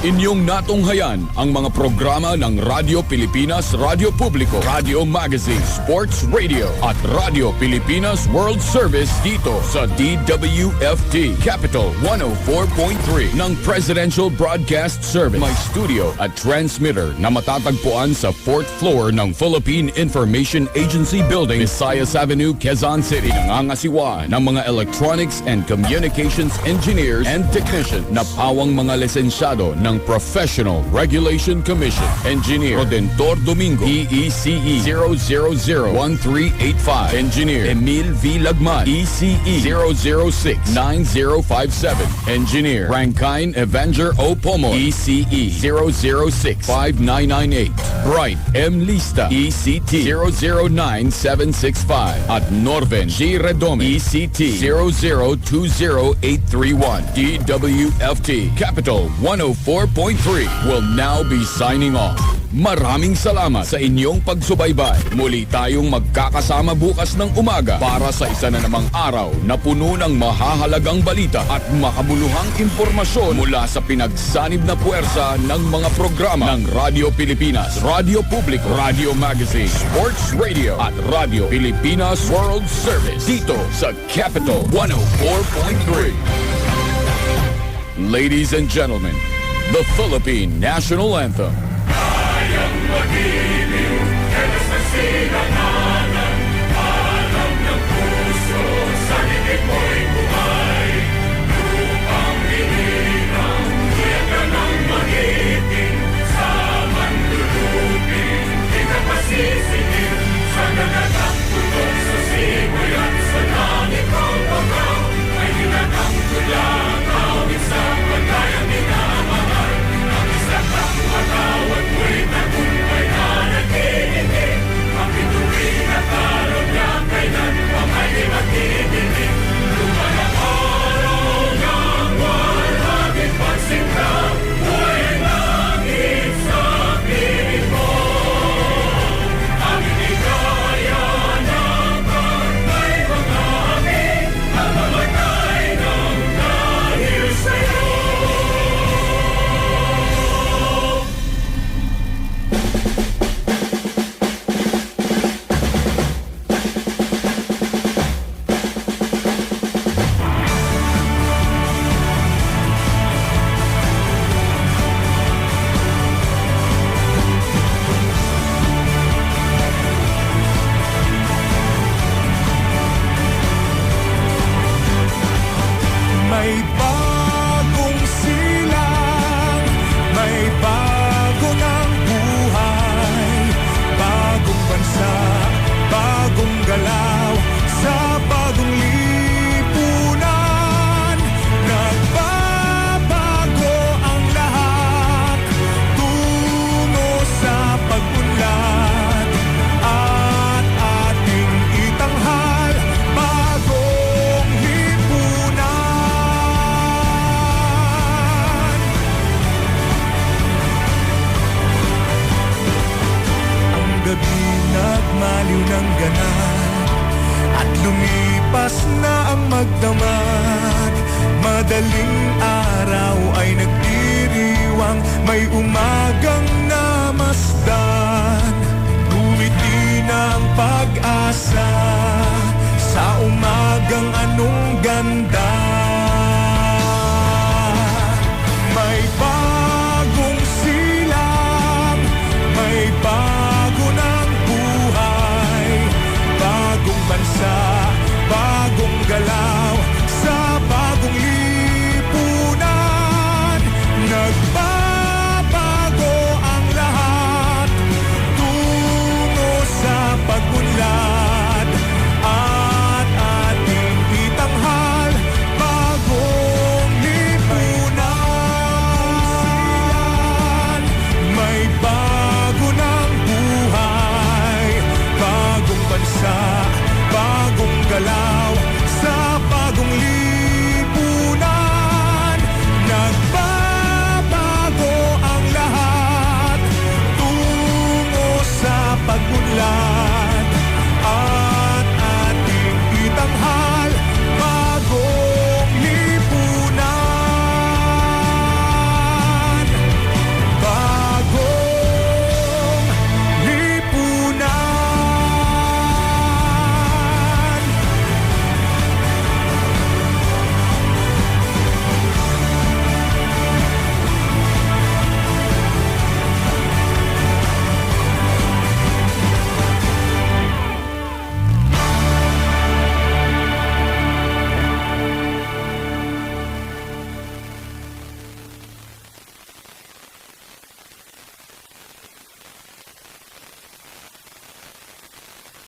Inyong natunghayan ang mga programa ng Radyo Pilipinas, Radyo Publiko, Radio Magazine, Sports Radio at Radio Pilipinas World Service dito sa DWFT Capital 104.3 ng Presidential Broadcast Service. May studio at transmitter na matatagpuan sa 4th floor ng Philippine Information Agency Building, Visayas Avenue, Quezon City. Nangangasiwa ng mga electronics and communications engineers and technicians na pawang mga lisensyado ng Professional Regulation Commission. Engineer Rodentor Domingo, EECE 0001385. Engineer Emil V. Lagman, ECE 0069057. Engineer Frankine Evanger O. Pomo, ECE 0065998. Bright M. Lista, ECT 009765. At Norven G. Redome, ECT 0020831. DWFT Capital 104.3 will now be signing off. Maraming salamat sa inyong pagsubaybay. Muli tayong magkakasama bukas ng umaga para sa isa na namang araw na puno ng mahahalagang balita at makabuluhang impormasyon mula sa pinagsanib na puwersa ng mga programa ng Radyo Pilipinas, Radyo Publiko, Radio Magazine, Sports Radio at Radio Pilipinas World Service dito sa Capital 104.3. Ladies and gentlemen, the Philippine National Anthem. Kayang magiliw, kailas na sinanganan, alam ng puso, sa ligid mo'y buhay. Lupang hinirang, kaya ka nang magiting, sa manlulupin, di ka pasisingin, sa nagagang tulog sa simoy at sa langit ang bagaw, ay nilagang tulang, awit sa pagkayang minamahal, ang isa kang matawag mo'y tagumpay na nagkikinig, ang pituloy na talo niya kailan pa may di magkikinig. Lumalang araw ng walang pagsinta, buhay langit sa piling mo. Ang inikaya ng may mga amin, ang mamatay ng dahil sa'yo. May bagong silang, may bago ng buhay, bagong bansa, bagong galaw, sa bagong lipunan. Nagbabago ang lahat, tungo sa pag-unlad, at ating itanghal, bagong lipunan. Ang gabi nagmaliw ng ganap, at lumipas na ang magdamag. Madaling araw ay nagdiriwang, may umagang namasdan. Ngumiti na ang pag-asa, sa umagang anong ganda.